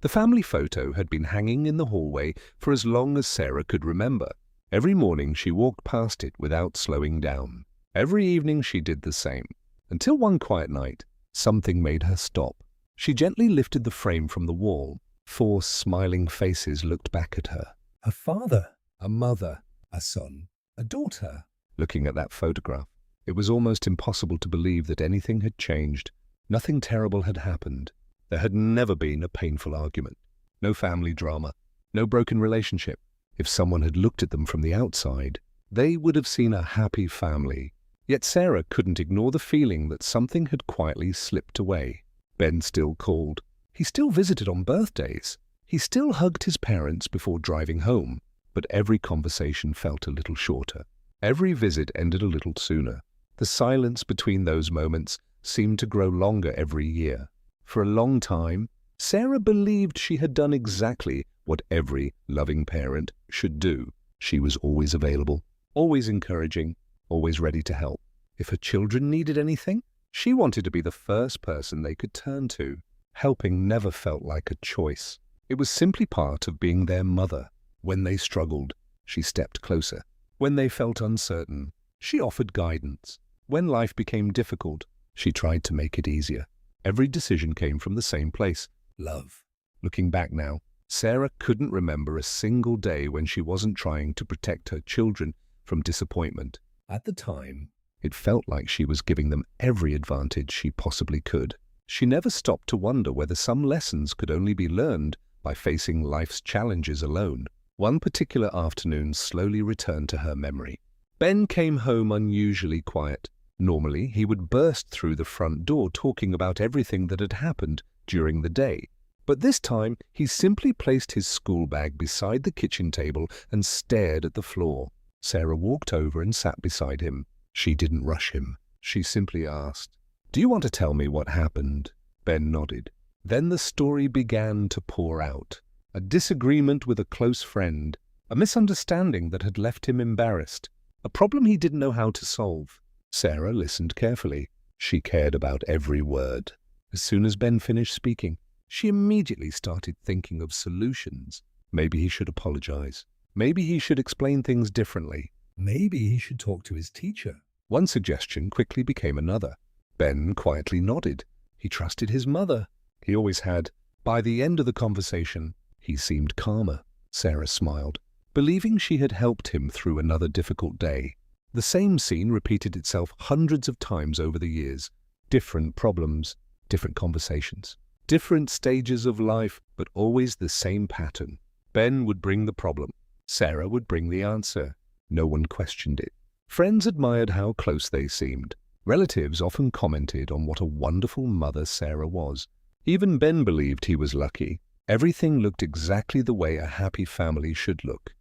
The family photo had been hanging in the hallway for as long as Sarah could remember. Every morning she walked past it without slowing down. Every evening she did the same, until one quiet night, something made her stop. She gently lifted the frame from the wall. 4 smiling faces looked back at her. A father, a mother, a son, a daughter. Looking at that photograph, it was almost impossible to believe that anything had changed. Nothing terrible had happened. There had never been a painful argument. No family drama. No broken relationship. If someone had looked at them from the outside, they would have seen a happy family. Yet Sarah couldn't ignore the feeling that something had quietly slipped away. Ben still called. He still visited on birthdays. He still hugged his parents before driving home. But every conversation felt a little shorter. Every visit ended a little sooner. The silence between those moments seemed to grow longer every year. For a long time, Sarah believed she had done exactly what every loving parent should do. She was always available, always encouraging, always ready to help. If her children needed anything, she wanted to be the first person they could turn to. Helping never felt like a choice. It was simply part of being their mother. When they struggled, she stepped closer. When they felt uncertain, she offered guidance. When life became difficult, she tried to make it easier. Every decision came from the same place: love. Looking back now, Sarah couldn't remember a single day when she wasn't trying to protect her children from disappointment. At the time, it felt like she was giving them every advantage she possibly could. She never stopped to wonder whether some lessons could only be learned by facing life's challenges alone. One particular afternoon slowly returned to her memory. Ben came home unusually quiet. Normally, he would burst through the front door talking about everything that had happened during the day. But this time, he simply placed his school bag beside the kitchen table and stared at the floor. Sarah walked over and sat beside him. She didn't rush him. She simply asked, "Do you want to tell me what happened?" Ben nodded. Then the story began to pour out. A disagreement with a close friend, a misunderstanding that had left him embarrassed, a problem he didn't know how to solve. Sarah listened carefully. She cared about every word. As soon as Ben finished speaking, she immediately started thinking of solutions. Maybe he should apologize. Maybe he should explain things differently. Maybe he should talk to his teacher. One suggestion quickly became another. Ben quietly nodded. He trusted his mother. He always had. By the end of the conversation, he seemed calmer. Sarah smiled, believing she had helped him through another difficult day. The same scene repeated itself hundreds of times over the years. Different problems, different conversations, different stages of life, but always the same pattern. Ben would bring the problem. Sarah would bring the answer. No one questioned it. Friends admired how close they seemed. Relatives often commented on what a wonderful mother Sarah was. Even Ben believed he was lucky. Everything looked exactly the way a happy family should look.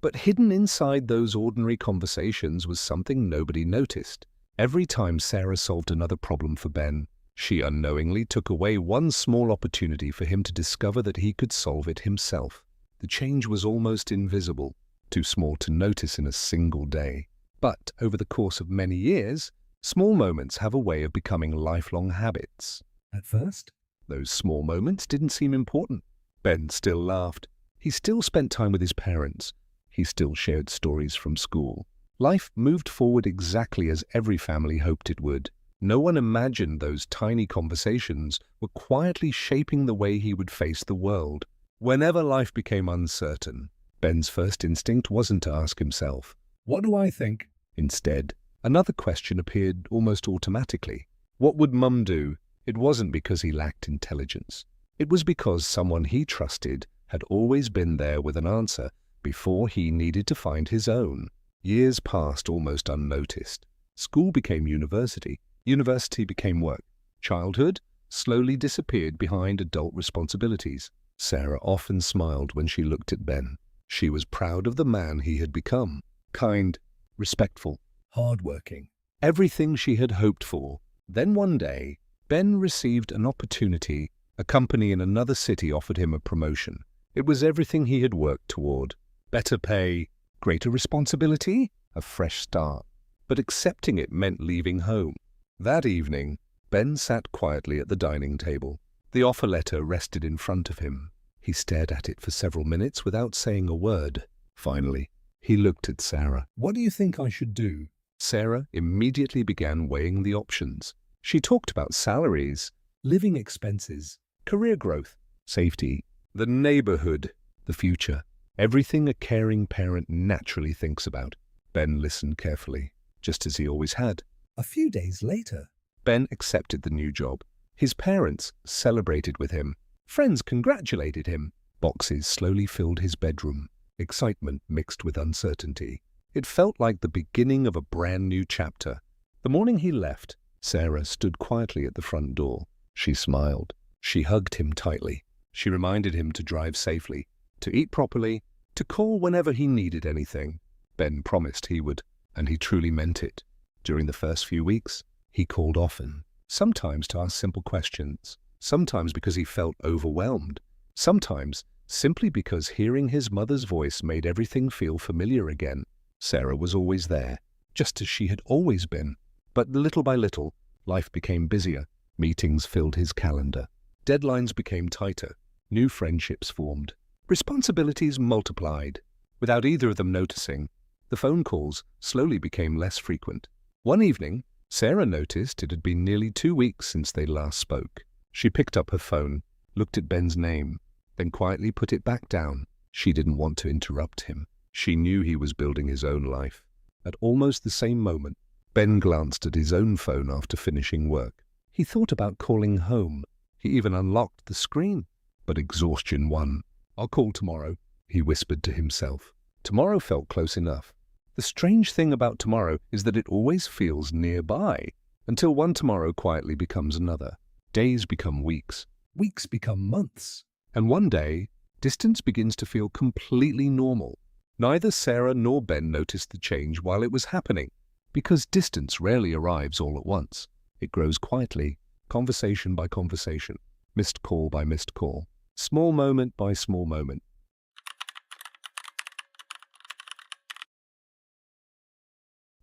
But hidden inside those ordinary conversations was something nobody noticed. Every time Sarah solved another problem for Ben, she unknowingly took away one small opportunity for him to discover that he could solve it himself. The change was almost invisible, too small to notice in a single day. But over the course of many years, small moments have a way of becoming lifelong habits. At first, those small moments didn't seem important. Ben still laughed. He still spent time with his parents. He still shared stories from school. Life moved forward exactly as every family hoped it would. No one imagined those tiny conversations were quietly shaping the way he would face the world. Whenever life became uncertain, Ben's first instinct wasn't to ask himself, "What do I think?" Instead, another question appeared almost automatically. What would Mum do? It wasn't because he lacked intelligence. It was because someone he trusted had always been there with an answer before he needed to find his own. Years passed almost unnoticed. School became university. University became work. Childhood slowly disappeared behind adult responsibilities. Sarah often smiled when she looked at Ben. She was proud of the man he had become. Kind, respectful, hardworking. Everything she had hoped for. Then one day, Ben received an opportunity. A company in another city offered him a promotion. It was everything he had worked toward. Better pay, greater responsibility, a fresh start. But accepting it meant leaving home. That evening, Ben sat quietly at the dining table. The offer letter rested in front of him. He stared at it for several minutes without saying a word. Finally, he looked at Sarah. "What do you think I should do?" Sarah immediately began weighing the options. She talked about salaries, living expenses, career growth, safety, the neighborhood, the future, everything a caring parent naturally thinks about. Ben listened carefully, just as he always had. A few days later, Ben accepted the new job. His parents celebrated with him. Friends congratulated him. Boxes slowly filled his bedroom. Excitement mixed with uncertainty. It felt like the beginning of a brand new chapter. The morning he left, Sarah stood quietly at the front door. She smiled. She hugged him tightly. She reminded him to drive safely, to eat properly, to call whenever he needed anything. Ben promised he would, and he truly meant it. During the first few weeks, he called often, sometimes to ask simple questions, sometimes because he felt overwhelmed, sometimes simply because hearing his mother's voice made everything feel familiar again. Sarah was always there, just as she had always been. But little by little, life became busier. Meetings filled his calendar. Deadlines became tighter. New friendships formed. Responsibilities multiplied. Without either of them noticing, the phone calls slowly became less frequent. One evening, Sarah noticed it had been nearly 2 weeks since they last spoke. She picked up her phone, looked at Ben's name, then quietly put it back down. She didn't want to interrupt him. She knew he was building his own life. At almost the same moment, Ben glanced at his own phone after finishing work. He thought about calling home. He even unlocked the screen. But exhaustion won. "I'll call tomorrow," he whispered to himself. Tomorrow felt close enough. The strange thing about tomorrow is that it always feels nearby, until one tomorrow quietly becomes another. Days become weeks. Weeks become months. And one day, distance begins to feel completely normal. Neither Sarah nor Ben noticed the change while it was happening, because distance rarely arrives all at once. It grows quietly, conversation by conversation, missed call by missed call, small moment by small moment.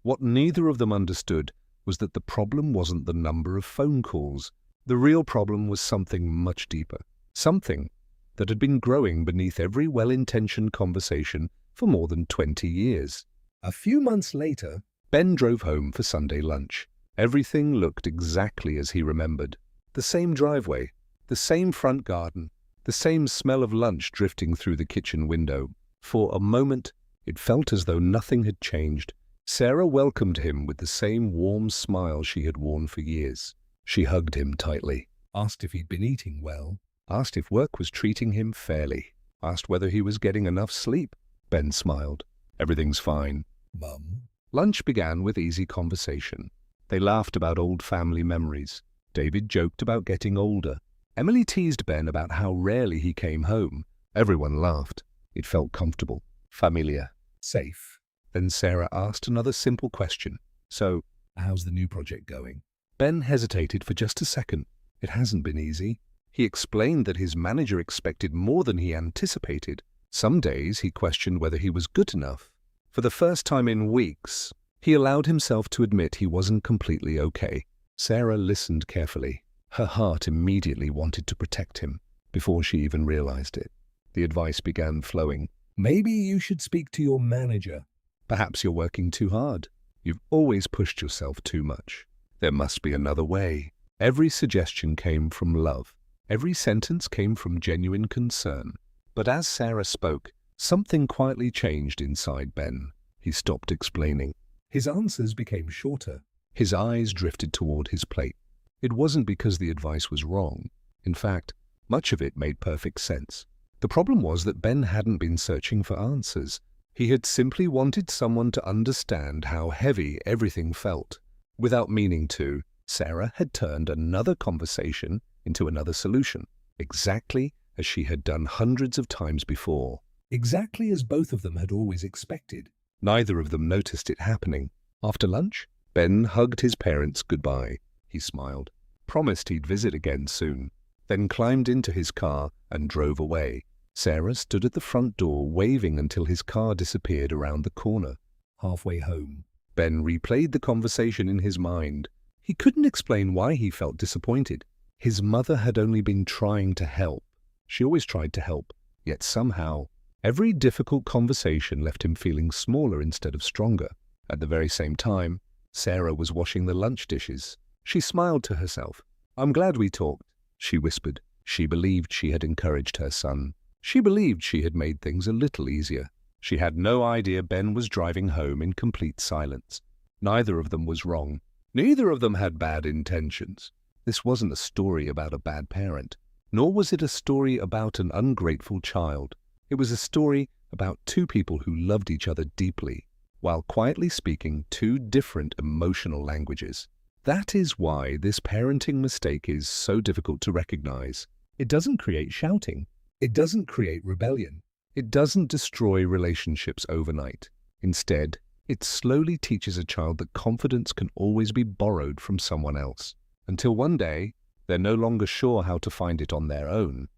What neither of them understood was that the problem wasn't the number of phone calls. The real problem was something much deeper, something that had been growing beneath every well-intentioned conversation for more than 20 years. A few months later, Ben drove home for Sunday lunch. Everything looked exactly as he remembered. The same driveway, the same front garden, the same smell of lunch drifting through the kitchen window. For a moment, it felt as though nothing had changed. Sarah welcomed him with the same warm smile she had worn for years. She hugged him tightly, asked if he'd been eating well, asked if work was treating him fairly, asked whether he was getting enough sleep. Ben smiled. "Everything's fine, Mum." Lunch began with easy conversation. They laughed about old family memories. David joked about getting older. Emily teased Ben about how rarely he came home. Everyone laughed. It felt comfortable, familiar, safe. Then Sarah asked another simple question. "So, how's the new project going?" Ben hesitated for just a second. It hasn't been easy. He explained that his manager expected more than he anticipated. Some days he questioned whether he was good enough. For the first time in weeks, he allowed himself to admit he wasn't completely okay. Sarah listened carefully. Her heart immediately wanted to protect him, before she even realized it. The advice began flowing. "Maybe you should speak to your manager. Perhaps you're working too hard. You've always pushed yourself too much. There must be another way." Every suggestion came from love. Every sentence came from genuine concern. But as Sarah spoke, something quietly changed inside Ben. He stopped explaining. His answers became shorter. His eyes drifted toward his plate. It wasn't because the advice was wrong. In fact, much of it made perfect sense. The problem was that Ben hadn't been searching for answers. He had simply wanted someone to understand how heavy everything felt. Without meaning to, Sarah had turned another conversation into another solution, exactly as she had done hundreds of times before. Exactly as both of them had always expected. Neither of them noticed it happening. After lunch, Ben hugged his parents goodbye. He smiled, promised he'd visit again soon, then climbed into his car and drove away. Sarah stood at the front door waving until his car disappeared around the corner. Halfway home, Ben replayed the conversation in his mind. He couldn't explain why he felt disappointed. His mother had only been trying to help. She always tried to help, yet somehow, every difficult conversation left him feeling smaller instead of stronger. At the very same time, Sarah was washing the lunch dishes. She smiled to herself. "I'm glad we talked," she whispered. She believed she had encouraged her son. She believed she had made things a little easier. She had no idea Ben was driving home in complete silence. Neither of them was wrong. Neither of them had bad intentions. This wasn't a story about a bad parent, nor was it a story about an ungrateful child. It was a story about two people who loved each other deeply, while quietly speaking two different emotional languages. That is why this parenting mistake is so difficult to recognize. It doesn't create shouting. It doesn't create rebellion. It doesn't destroy relationships overnight. Instead, it slowly teaches a child that confidence can always be borrowed from someone else, until one day they're no longer sure how to find it on their own.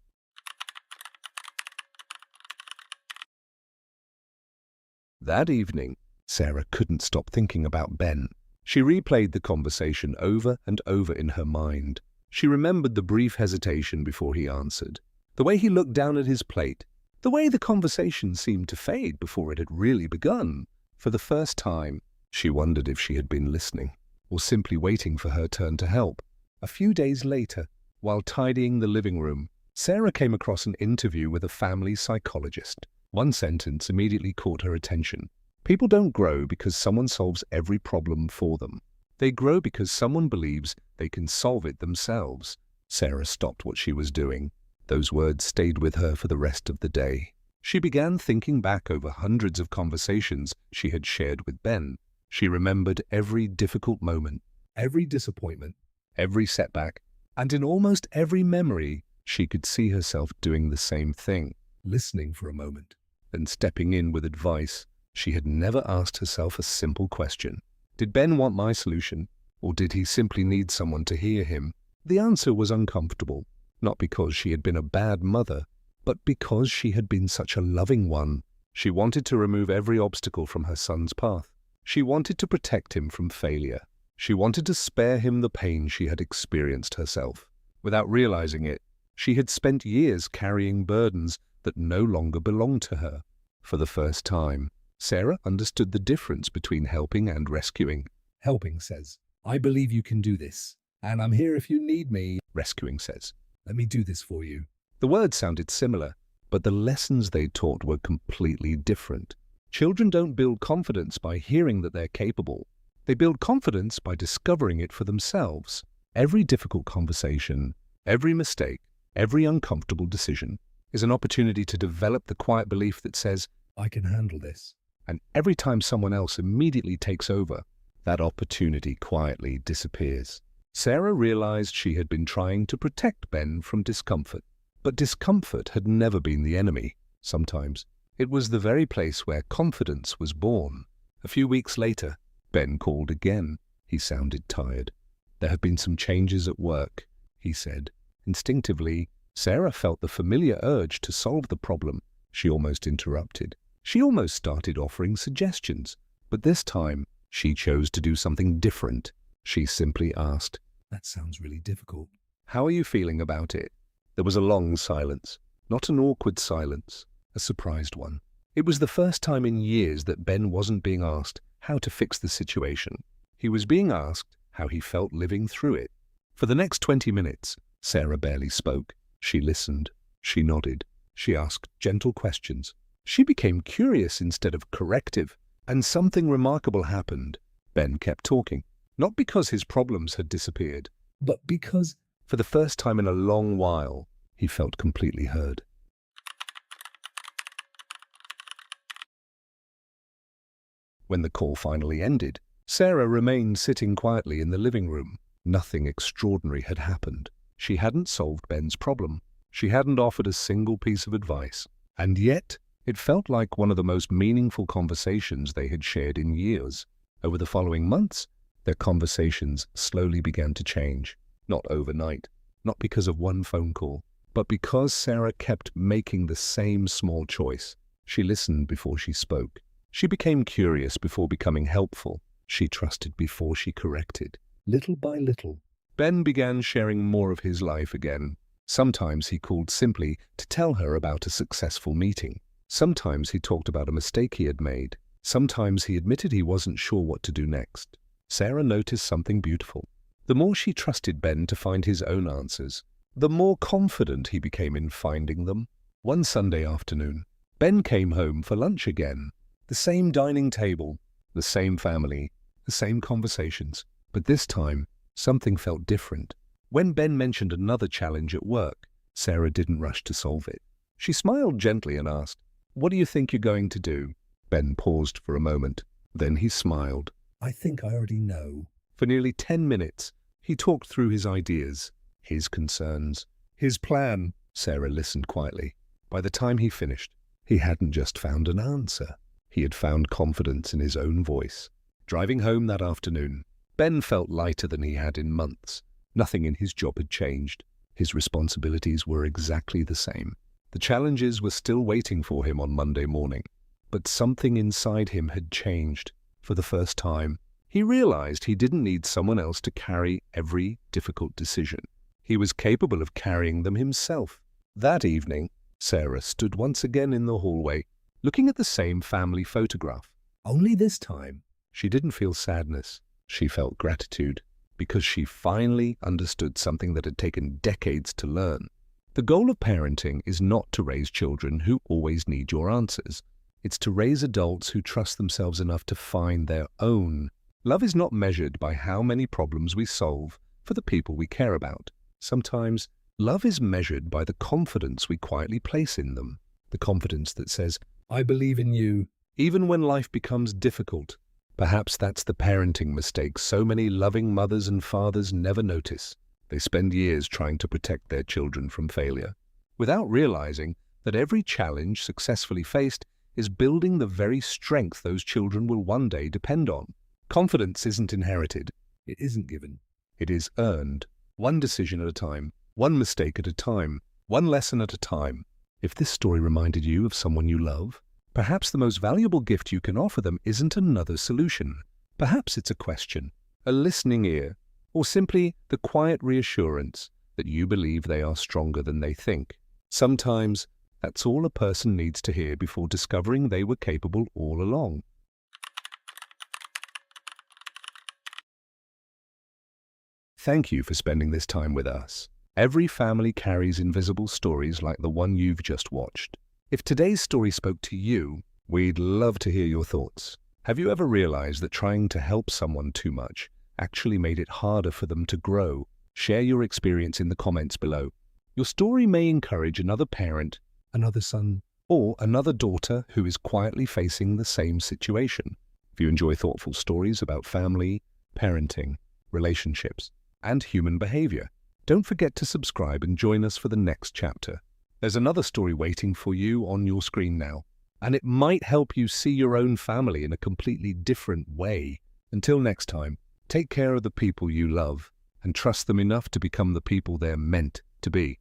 That evening, Sarah couldn't stop thinking about Ben. She replayed the conversation over and over in her mind. She remembered the brief hesitation before he answered, the way he looked down at his plate, the way the conversation seemed to fade before it had really begun. For the first time, she wondered if she had been listening, or simply waiting for her turn to help. A few days later, while tidying the living room, Sarah came across an interview with a family psychologist. One sentence immediately caught her attention. People don't grow because someone solves every problem for them. They grow because someone believes they can solve it themselves. Sarah stopped what she was doing. Those words stayed with her for the rest of the day. She began thinking back over hundreds of conversations she had shared with Ben. She remembered every difficult moment, every disappointment, every setback, and in almost every memory, she could see herself doing the same thing, listening for a moment, then stepping in with advice. She had never asked herself a simple question. Did Ben want my solution, or did he simply need someone to hear him? The answer was uncomfortable, not because she had been a bad mother, but because she had been such a loving one. She wanted to remove every obstacle from her son's path. She wanted to protect him from failure. She wanted to spare him the pain she had experienced herself. Without realizing it, she had spent years carrying burdens that no longer belonged to her. For the first time, Sarah understood the difference between helping and rescuing. Helping says, "I believe you can do this, and I'm here if you need me." Rescuing says, "Let me do this for you." The words sounded similar, but the lessons they taught were completely different. Children don't build confidence by hearing that they're capable. They build confidence by discovering it for themselves. Every difficult conversation, every mistake, every uncomfortable decision is an opportunity to develop the quiet belief that says, "I can handle this." And every time someone else immediately takes over, that opportunity quietly disappears. Sarah realized she had been trying to protect Ben from discomfort. But discomfort had never been the enemy. Sometimes it was the very place where confidence was born. A few weeks later, Ben called again. He sounded tired. "There have been some changes at work," he said. Instinctively, Sarah felt the familiar urge to solve the problem. She almost interrupted. She almost started offering suggestions. But this time, she chose to do something different. She simply asked, "That sounds really difficult. How are you feeling about it?" There was a long silence, not an awkward silence, a surprised one. It was the first time in years that Ben wasn't being asked how to fix the situation. He was being asked how he felt living through it. For the next 20 minutes, Sarah barely spoke. She listened. She nodded. She asked gentle questions. She became curious instead of corrective, and something remarkable happened. Ben kept talking, not because his problems had disappeared, but because, for the first time in a long while, he felt completely heard. When the call finally ended, Sarah remained sitting quietly in the living room. Nothing extraordinary had happened. She hadn't solved Ben's problem. She hadn't offered a single piece of advice. And yet, it felt like one of the most meaningful conversations they had shared in years. Over the following months, their conversations slowly began to change. Not overnight, not because of one phone call, but because Sarah kept making the same small choice. She listened before she spoke. She became curious before becoming helpful. She trusted before she corrected. Little by little, Ben began sharing more of his life again. Sometimes he called simply to tell her about a successful meeting. Sometimes he talked about a mistake he had made. Sometimes he admitted he wasn't sure what to do next. Sarah noticed something beautiful. The more she trusted Ben to find his own answers, the more confident he became in finding them. One Sunday afternoon, Ben came home for lunch again. The same dining table, the same family, the same conversations. But this time, something felt different. When Ben mentioned another challenge at work, Sarah didn't rush to solve it. She smiled gently and asked, "What do you think you're going to do?" Ben paused for a moment. Then he smiled. "I think I already know." For nearly 10 minutes, he talked through his ideas, his concerns, his plan. Sarah listened quietly. By the time he finished, he hadn't just found an answer. He had found confidence in his own voice. Driving home that afternoon, Ben felt lighter than he had in months. Nothing in his job had changed. His responsibilities were exactly the same. The challenges were still waiting for him on Monday morning. But something inside him had changed. For the first time, he realized he didn't need someone else to carry every difficult decision. He was capable of carrying them himself. That evening, Sarah stood once again in the hallway, looking at the same family photograph. Only this time, she didn't feel sadness. She felt gratitude, because she finally understood something that had taken decades to learn. The goal of parenting is not to raise children who always need your answers. It's to raise adults who trust themselves enough to find their own. Love is not measured by how many problems we solve for the people we care about. Sometimes, love is measured by the confidence we quietly place in them. The confidence that says, "I believe in you," even when life becomes difficult. Perhaps that's the parenting mistake so many loving mothers and fathers never notice. They spend years trying to protect their children from failure, without realizing that every challenge successfully faced is building the very strength those children will one day depend on. Confidence isn't inherited. It isn't given. It is earned. One decision at a time, one mistake at a time, one lesson at a time. If this story reminded you of someone you love, perhaps the most valuable gift you can offer them isn't another solution. Perhaps it's a question, a listening ear, or simply the quiet reassurance that you believe they are stronger than they think. Sometimes, that's all a person needs to hear before discovering they were capable all along. Thank you for spending this time with us. Every family carries invisible stories like the one you've just watched. If today's story spoke to you, we'd love to hear your thoughts. Have you ever realized that trying to help someone too much actually made it harder for them to grow? Share your experience in the comments below. Your story may encourage another parent, another son, or another daughter who is quietly facing the same situation. If you enjoy thoughtful stories about family, parenting, relationships, and human behavior, don't forget to subscribe and join us for the next chapter. There's another story waiting for you on your screen now, and it might help you see your own family in a completely different way. Until next time, take care of the people you love and trust them enough to become the people they're meant to be.